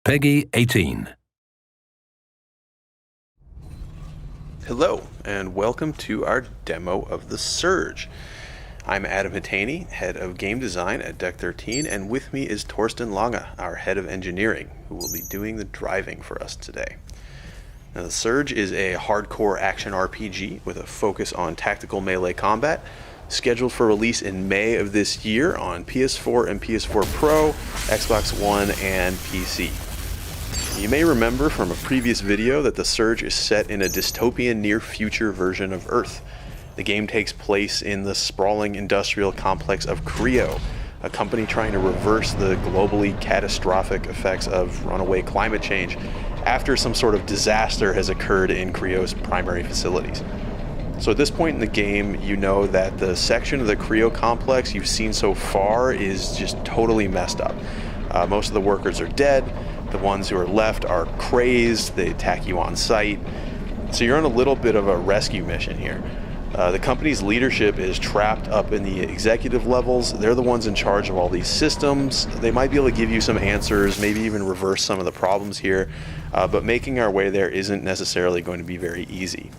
Peggy 18. Hello, and welcome to our demo of The Surge. I'm Adam Hitaney, head of game design at Deck 13, and with me is Torsten Lange, our head of engineering, who will be doing the driving for us today. Now, The Surge is a hardcore action RPG with a focus on tactical melee combat, scheduled for release in May of this year on PS4 and PS4 Pro, Xbox One, and PC. You may remember from a previous video that The Surge is set in a dystopian near-future version of Earth. The game takes place in the sprawling industrial complex of Creo, a company trying to reverse the globally catastrophic effects of runaway climate change after some sort of disaster has occurred in Creo's primary facilities. So at this point in the game, you know that the section of the Creo complex you've seen so far is just totally messed up. Most of the workers are dead. The ones who are left are crazed. They attack you on sight. So you're on a little bit of a rescue mission here. The company's leadership is trapped up in the executive levels. They're the ones in charge of all these systems. They might be able to give you some answers, maybe even reverse some of the problems here, but making our way there isn't necessarily going to be very easy.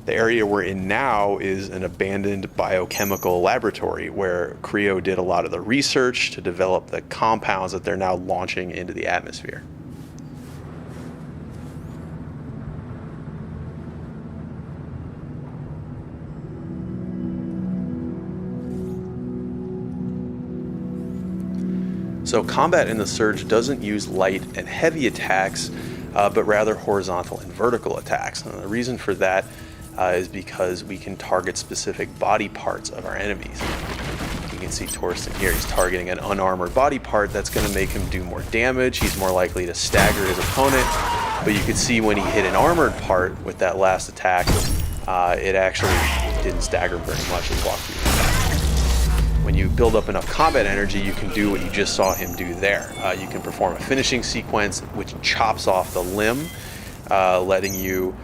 The area we're in now is an abandoned biochemical laboratory where Creo did a lot of the research to develop the compounds that they're now launching into the atmosphere. So combat in The Surge doesn't use light and heavy attacks, but rather horizontal and vertical attacks. And the reason for that is because we can target specific body parts of our enemies. You can see Torsten here, he's targeting an unarmored body part that's going to make him do more damage. He's more likely to stagger his opponent, but you can see when he hit an armored part with that last attack, it actually didn't stagger very much and walked through the attack. When you build up enough combat energy, you can do what you just saw him do there. You can perform a finishing sequence which chops off the limb, letting you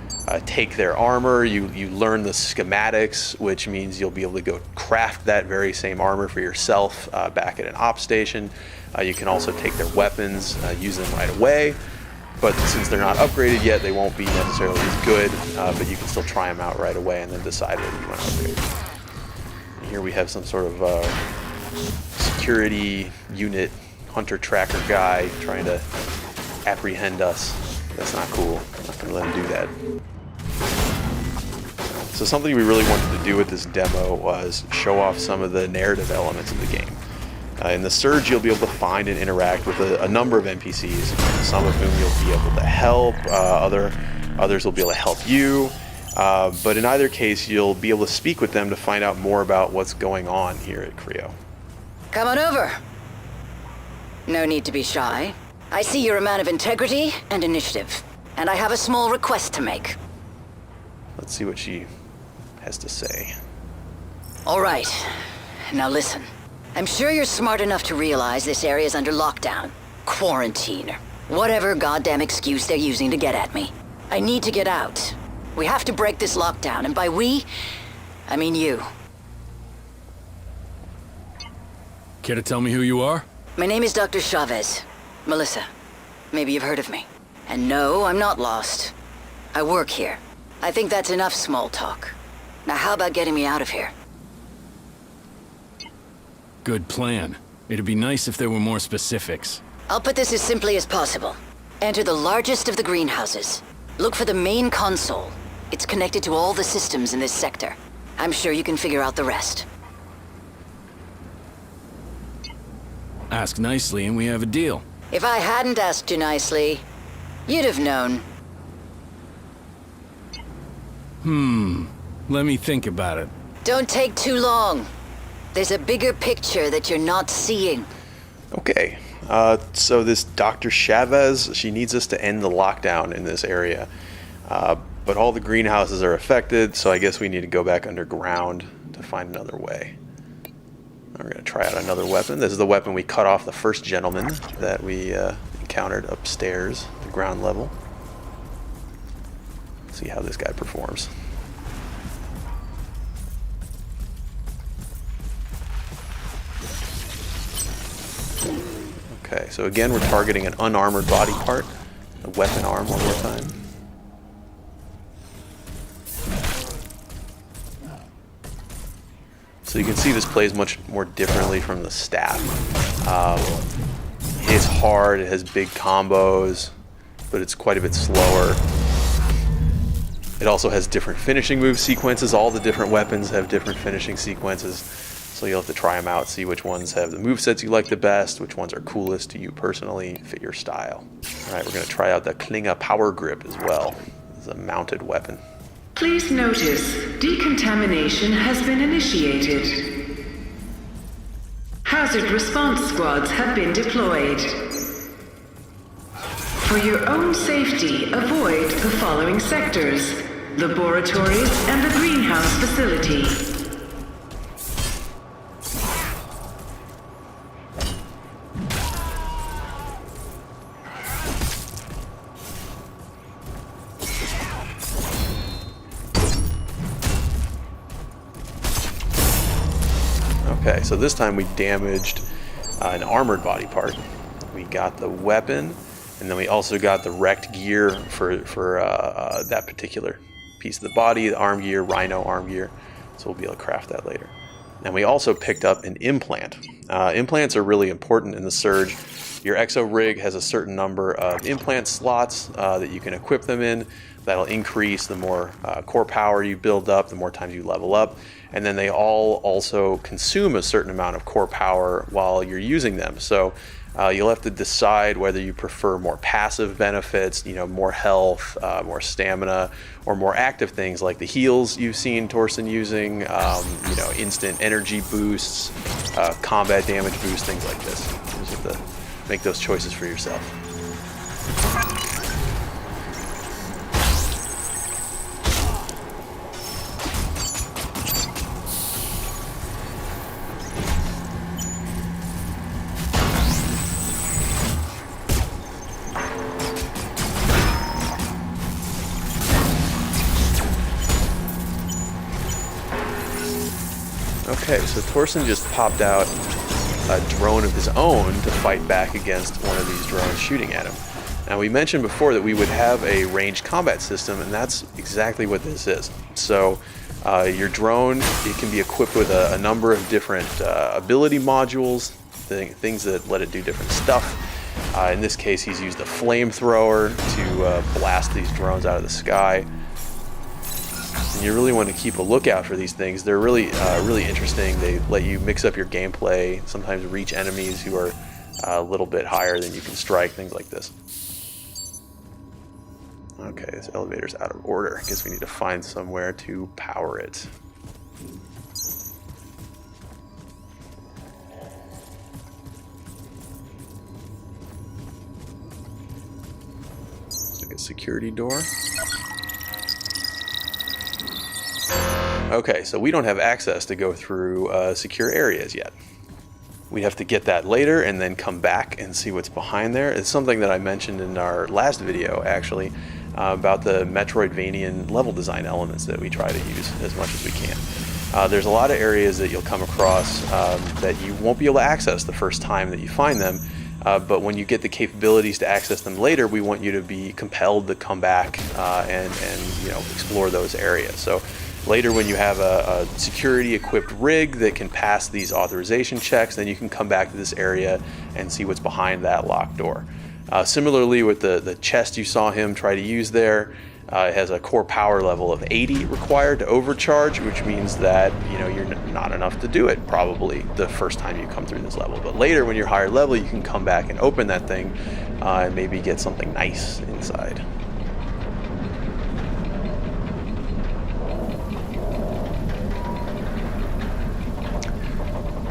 take their armor. You learn the schematics, which means you'll be able to go craft that very same armor for yourself back at an op station. You can also take their weapons, use them right away, but since they're not upgraded yet, they won't be necessarily as good, but you can still try them out right away and then decide whether you want to upgrade. And here we have some sort of security unit, hunter tracker guy trying to apprehend us. That's not cool. I'm not going to let him do that. So something we really wanted to do with this demo was show off some of the narrative elements of the game. In The Surge, you'll be able to find and interact with a number of NPCs, some of whom you'll be able to help, others will be able to help you, but in either case, you'll be able to speak with them to find out more about what's going on here at Creo. Come on over. No need to be shy. I see you're a man of integrity and initiative, and I have a small request to make. Let's see what she has to say. All right. Now listen. I'm sure you're smart enough to realize this area's under lockdown, quarantine, or whatever goddamn excuse they're using to get at me. I need to get out. We have to break this lockdown, and by we, I mean you. Care to tell me who you are? My name is Dr. Chavez. Melissa. Maybe you've heard of me. And no, I'm not lost. I work here. I think that's enough small talk. Now how about getting me out of here? Good plan. It'd be nice if there were more specifics. I'll put this as simply as possible. Enter the largest of the greenhouses. Look for the main console. It's connected to all the systems in this sector. I'm sure you can figure out the rest. Ask nicely and we have a deal. If I hadn't asked you nicely, you'd have known. Let me think about it. Don't take too long. There's a bigger picture that you're not seeing. Okay, so this Dr. Chavez, she needs us to end the lockdown in this area. But all the greenhouses are affected, so I guess we need to go back underground to find another way. We're going to try out another weapon. This is the weapon we cut off the first gentleman that we encountered upstairs, the ground level. Let's see how this guy performs. Okay, Okay, so again, we're targeting an unarmored body part. A weapon arm one more time. So you can see this plays much more differently from the staff. It's hard, it has big combos, but it's quite a bit slower. It also has different finishing move sequences. All the different weapons have different finishing sequences. So you'll have to try them out, see which ones have the movesets you like the best, which ones are coolest to you personally, fit your style. Alright, we're going to try out the Klinga Power Grip as well. It's a mounted weapon. Please notice, decontamination has been initiated. Hazard response squads have been deployed. For your own safety, avoid the following sectors: laboratories and the greenhouse facility. Okay, so this time we damaged an armored body part. We got the weapon, and then we also got the wrecked gear for that particular piece of the body, the arm gear, rhino arm gear. So we'll be able to craft that later. And we also picked up an implant. Implants are really important in the Surge. Your exo rig has a certain number of implant slots that you can equip them in. That'll increase the more core power you build up, the more times you level up. And then they all also consume a certain amount of core power while you're using them. So you'll have to decide whether you prefer more passive benefits, more health, more stamina, or more active things like the heals you've seen Torsten using, instant energy boosts, combat damage boosts, things like this. You just have to make those choices for yourself. Okay, so Torsten just popped out a drone of his own to fight back against one of these drones shooting at him. Now, we mentioned before that we would have a ranged combat system, and that's exactly what this is. So your drone, it can be equipped with a number of different ability modules, things that let it do different stuff. In this case, he's used a flamethrower to blast these drones out of the sky. And you really want to keep a lookout for these things. They're really interesting. They let you mix up your gameplay, sometimes reach enemies who are a little bit higher than you can strike, things like this. Okay, this elevator's out of order. I guess we need to find somewhere to power it. Like a security door. Okay, so we don't have access to go through secure areas yet. We have to get that later and then come back and see what's behind there. It's something that I mentioned in our last video, actually, about the Metroidvanian level design elements that we try to use as much as we can. There's a lot of areas that you'll come across that you won't be able to access the first time that you find them, but when you get the capabilities to access them later, we want you to be compelled to come back and explore those areas. So later, when you have a security-equipped rig that can pass these authorization checks, then you can come back to this area and see what's behind that locked door. Similarly, with the chest you saw him try to use there, it has a core power level of 80 required to overcharge, which means that you're not enough to do it probably the first time you come through this level. But later, when you're higher level, you can come back and open that thing and maybe get something nice inside.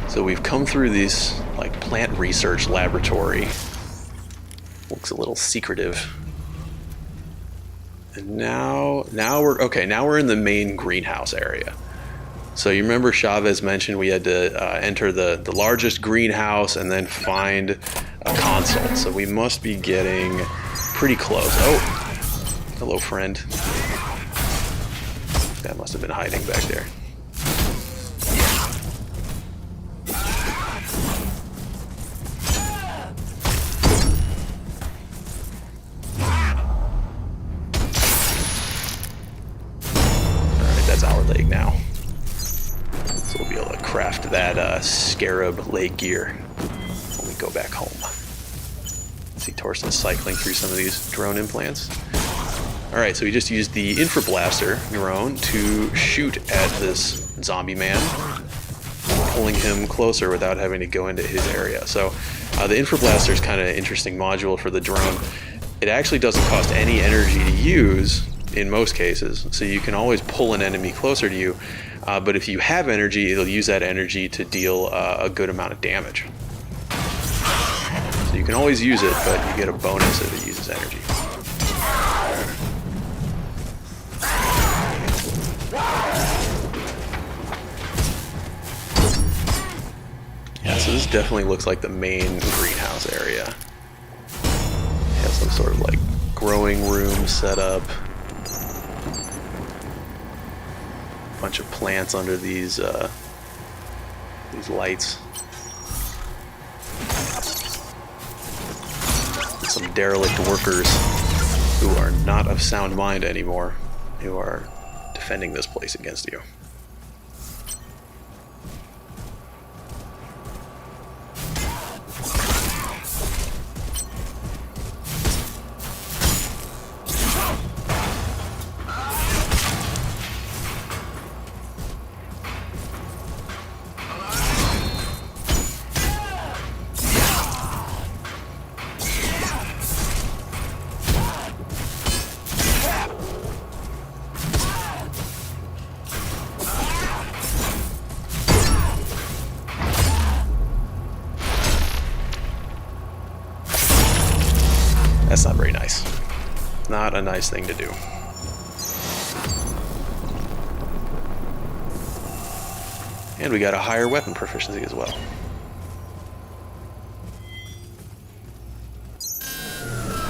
So we've come through this plant research laboratory. Looks a little secretive. And now we're in the main greenhouse area. So you remember Chavez mentioned we had to enter the largest greenhouse and then find a console. So we must be getting pretty close. Oh, hello, friend. That must have been hiding back there. that Scarab leg gear when we go back home. See Torsten cycling through some of these drone implants. Alright, so we just used the Infrablaster drone to shoot at this zombie man, pulling him closer without having to go into his area. So the Infrablaster is kind of an interesting module for the drone. It actually doesn't cost any energy to use in most cases, so you can always pull an enemy closer to you, but if you have energy, it'll use that energy to deal a good amount of damage. So you can always use it, but you get a bonus if it uses energy. Yeah, so this definitely looks like the main greenhouse area. It has some sort of like growing room set up. Bunch of plants under these lights. And some derelict workers who are not of sound mind anymore, who are defending this place against you. That's not very nice. Not a nice thing to do. And we got a higher weapon proficiency as well.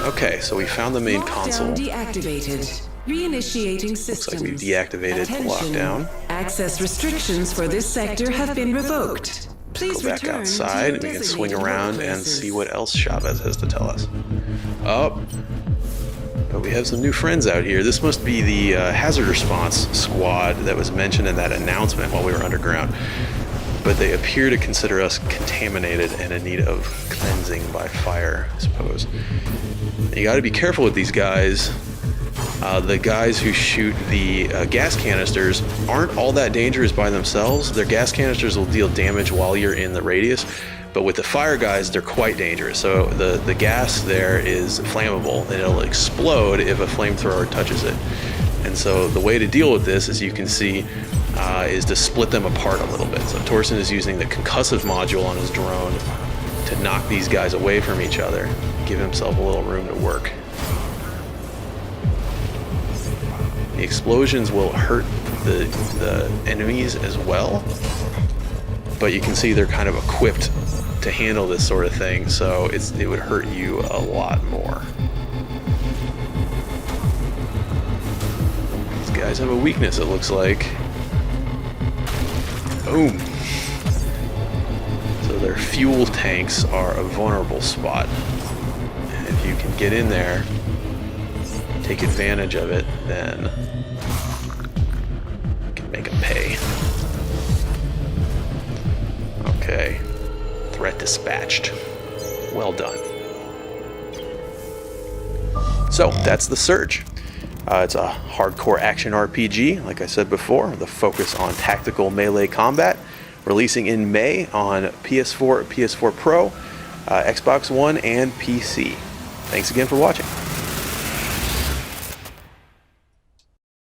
Okay, so we found the main console. Deactivated. Reinitiating systems. Looks like we've deactivated the lockdown. Access restrictions for this sector have been revoked. Please Go back outside and we can swing around and see what else Chavez has to tell us. Oh, but we have some new friends out here. This must be the hazard response squad that was mentioned in that announcement while we were underground. But they appear to consider us contaminated and in need of cleansing by fire, I suppose. And you got to be careful with these guys. The guys who shoot the gas canisters aren't all that dangerous by themselves. Their gas canisters will deal damage while you're in the radius, but with the fire guys, they're quite dangerous. So the gas there is flammable, and it'll explode if a flamethrower touches it. And so the way to deal with this, as you can see, is to split them apart a little bit. So Torsten is using the concussive module on his drone to knock these guys away from each other, give himself a little room to work. The explosions will hurt the enemies as well, but you can see they're kind of equipped to handle this sort of thing, so it would hurt you a lot more. These guys have a weakness, it looks like. Boom. So their fuel tanks are a vulnerable spot, and if you can get in there, take advantage of it, then you can make them pay. Okay. Threat dispatched. Well done. So, that's The Surge. It's a hardcore action RPG, like I said before, with a focus on tactical melee combat, releasing in May on PS4, PS4 Pro, Xbox One, and PC. Thanks again for watching.